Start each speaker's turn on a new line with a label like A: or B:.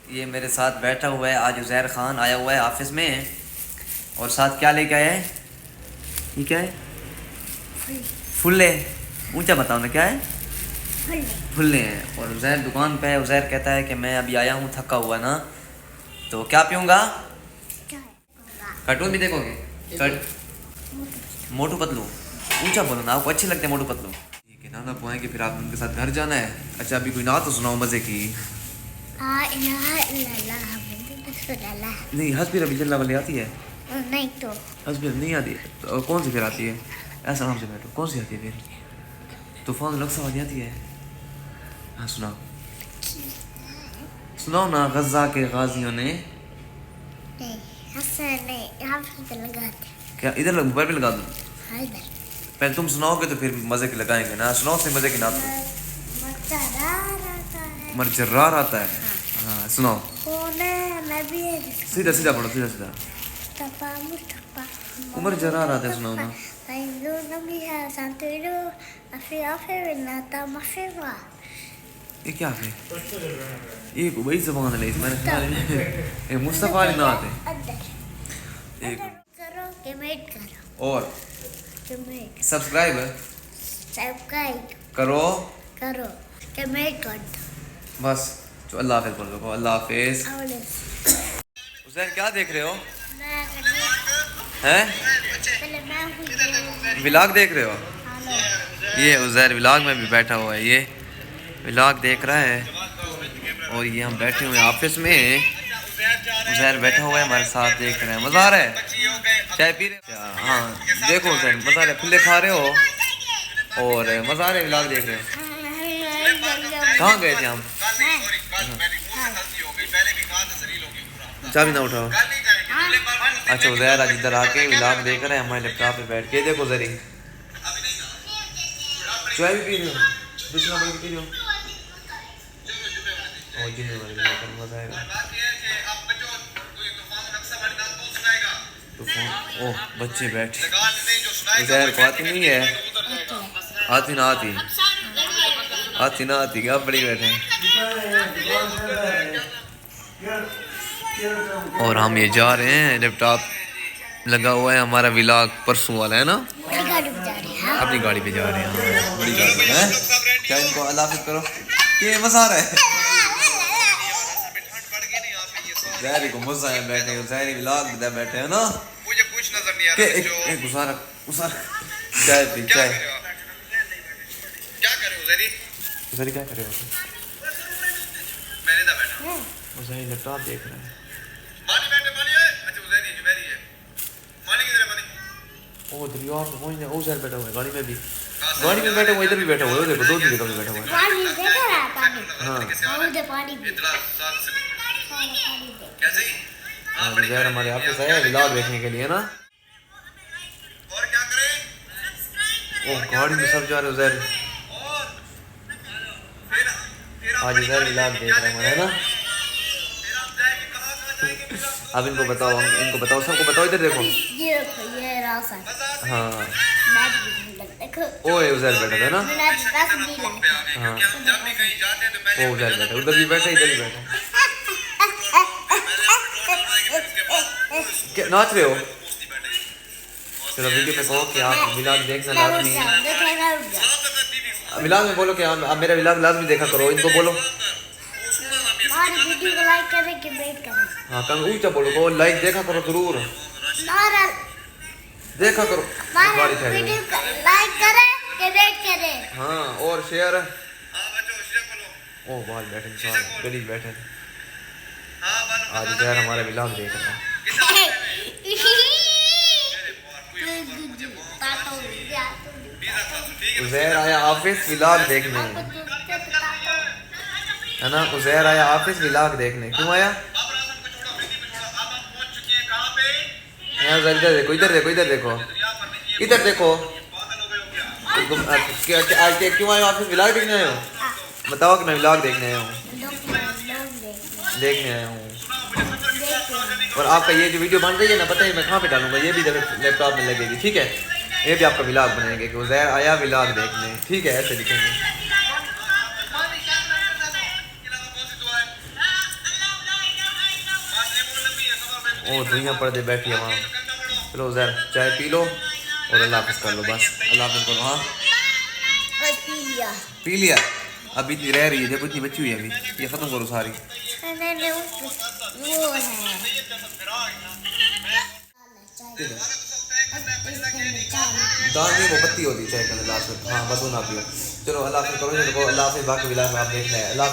A: ये मेरे साथ बैठा हुआ है, आज उज़ैर ख़ान आया हुआ है ऑफिस में। और साथ क्या लेके आया है? ये क्या है? फुल्ले। ऊंचा बताओ ना, क्या है? फुल्ले हैं। और उज़ैर दुकान पे है। उज़ैर कहता है कि मैं अभी आया हूँ थका हुआ ना, तो क्या पीऊँगा? कार्टून भी देखोगे? मोटू पतलू। ऊंचा बोलो ना, आपको अच्छे लगते हैं मोटू पतलू। ठीक है, नाना पोएंगे फिर आप उनके साथ घर जाना है। अच्छा अभी कोई ना तो सुनाओ मज़े की। नहीं, हस्बी रबी जल्ला वाली आती है?
B: नहीं तो
A: हस्बी नहीं आती है तो कौन सी फिर आती है? ऐसा नाम से बैठो, कौन सी आती है फिर? तूफान रक्सा वाली आती है? हाँ सुनाओ, सुनाओ ना। गज़ा के गाजियों ने
B: नहीं, हसन नहीं, यहाँ पे लगाते।
A: क्या इधर मोबाइल पे लगा दूँ?
B: हाँ इधर।
A: पहले तुम सुनाओगे तो फिर मज़े के लगाएंगे ना। सुनाओ से मज़े की ना। मरजर्रार आता है। हाँ सुनाओ। सीधा सीधा पढ़ो, सीधा सीधा। उमर जरार आता है, सुनाओ ना। ये क्या है? ये वही ज़बान है इसमें ये मुस्तफ़ा ना आते। एक
B: करो कमेंट करो
A: और
B: कमेंट
A: सब्सक्राइब
B: सब्सक्राइब
A: करो
B: करो कमेंट कर
A: बस। जो अल्लाह हाफ़िज़ बोल दो, अल्लाह हाफ़िज़।
B: दो।
A: हुसैन क्या देख रहे हो?
B: मैं
A: हैं?
B: पहले मैं
A: व्लॉग देख रहे हो? ये उज़ैर व्लॉग में भी बैठा हुआ है, ये व्लॉग देख रहा है। और ये हम बैठे हुए हैं ऑफिस में। उज़ैर बैठा हुआ है हमारे साथ, देख रहे हैं। मज़ा आ रहा है? चाय पी रहे हो? हाँ देखो उज़ैर, मज़ा आ रहा है। फुल्ले खा रहे हो और मज़ा आ रहा है, व्लॉग देख रहे हो। कहाँ गए थे हम? चाबी ना उठाओ। अच्छा उज़ैर आज इधर आके व्लॉग देख रहे हैं हमारे लैपटॉप पे बैठ के। देखो जरी चाय भी पी रहे हो, दूसरा बड़ी पी रहे हो। और जिन्हें मज़ा आएगा। तो ओह बच्चे बैठे। उज़ैर को आती नहीं है? आती ना आती, आती ना आती, क्या बड़ी बैठे हैं। और हम ये जा रहे हैं, लैपटॉप लगा हुआ है हमारा। व्लॉग परसों वाला है ना, अपनी गाड़ी पे जा रहे हैं। हाँ बड़ी गाड़ी है। क्या इनको अल्लाह हाफ़िज़ करो कि मज़ा आ रहा है? ज़ाहिर को मज़ा है बैठे, ज़ाहिर व्लॉग में बैठे हैं ना।
C: मुझे कुछ नजर नहीं आ रहा।
A: एक गुजारा गुजारा चाय पी, चाय।
C: क्या कर रहे हो ज़री?
A: ज़री क्या कर रहे हो?
C: मैंने इधर बैठा।
A: ज़ाहिर लैपटॉप देख रहा है।
C: मानी बैठे, मानी है। अच्छा उज़ैर ये जुबैरी है। मानी किधर है मानी?
A: ओ दरिया में वहीं है, उज़ैर बैठा हुआ है गाड़ी में भी। गाड़ी में बैठा हुआ, इधर भी बैठा हुआ है। देखो दो जगह पे बैठा हुआ है।
B: पानी देखा है पानी।
A: हाँ
B: उधर पानी भी
C: इतना साल से
B: पानी दे।
C: कैसे ही?
A: हाँ उज़ैर हमारे ऑफिस आया व्लॉग देखने के लिए ना।
C: और क्या करें?
A: ओ गाड़ी में सब जा रहे उज़ैर।
C: और फिर
A: आज उज़ैर व्लॉग देख रहे हैं हमारा, है ना।
C: आप जाएंगे कहाँ जाएंगे?
A: अब इनको बताओ, इनको बताओ, सबको बताओ। इधर देखो।
B: ये रास्ता
A: हाँ
B: मैं भी देखो
A: ओए उज़ैर बैठा था ना।
B: मैंने रास्ता नहीं लाया।
A: हाँ
C: क्योंकि हम जब भी कहीं जाते हैं तो पहले
A: वो उज़ैर बैठा, उधर भी बैठा, इधर भी बैठा। क्या नाच रहे हो? चलो वीडियो में कहो कि आप व्लॉग देखना लाजमी है। व्लॉग में बोलो कि आप मेरा व्लॉग लाजमी देखा करो। इनको बोलो
B: हमारी वीडियो को लाइक करें कमेंट करें।
A: हाँ कम ऊंचा बोलो, को लाइक देखा करो जरूर,
B: हमारा
A: देखा करो। गाड़ी खड़ी
B: वीडियो
A: है।
B: को लाइक करें कमेंट करें।
A: हाँ और शेयर।
C: हाँ बच्चों शीशे खोलो।
A: ओ बाहर बैठे इंसान, गली बैठे।
C: हाँ बस
A: आज उज़ैर हमारा व्लॉग देख रहा है। उज़ैर आया ऑफिस व्लॉग देखने, है ना। उज़ैर आया ऑफिस व्लॉग देखने। क्यों आया? यहाँ इधर देखो, इधर देखो, इधर देखो, इधर देखो। आज क्यों आए ऑफिस? व्लॉग देखने आए हो? बताओ कि मैं व्लॉग देखने आया हूँ, देखने आया हूँ। और आपका ये जो वीडियो बन रही है ना, पता है मैं कहाँ पे डालूंगा? ये भी लैपटॉप में लगेगी, ठीक है। ये भी आपका व्लॉग बनाएंगे कि उज़ैर आया व्लॉग देखने, ठीक है। ऐसे लिखेंगे। वो दुनिया पर्दे बैठी है वहाँ। चलो उज़ैर चाय पी लो और अल्लाह हाफ़िज़ कर लो, बस अल्लाह हाफ़िज़ करो। हाँ
B: बस पी लिया।
A: पी लिया, अभी इतनी रह रही है, देखो इतनी बची हुई है अभी, ये ख़त्म करो सारी।
B: मैंने वो है
A: दाल नहीं, वो पत्ती होती है चाय के अंदर लास्ट में। हाँ बस वो ना पियो। चलो अल्लाह हाफ़िज़ करो, चलो अल्लाह हाफ़िज़, बाकी विला में आप देखना है। अल्लाह हाफ़िज़।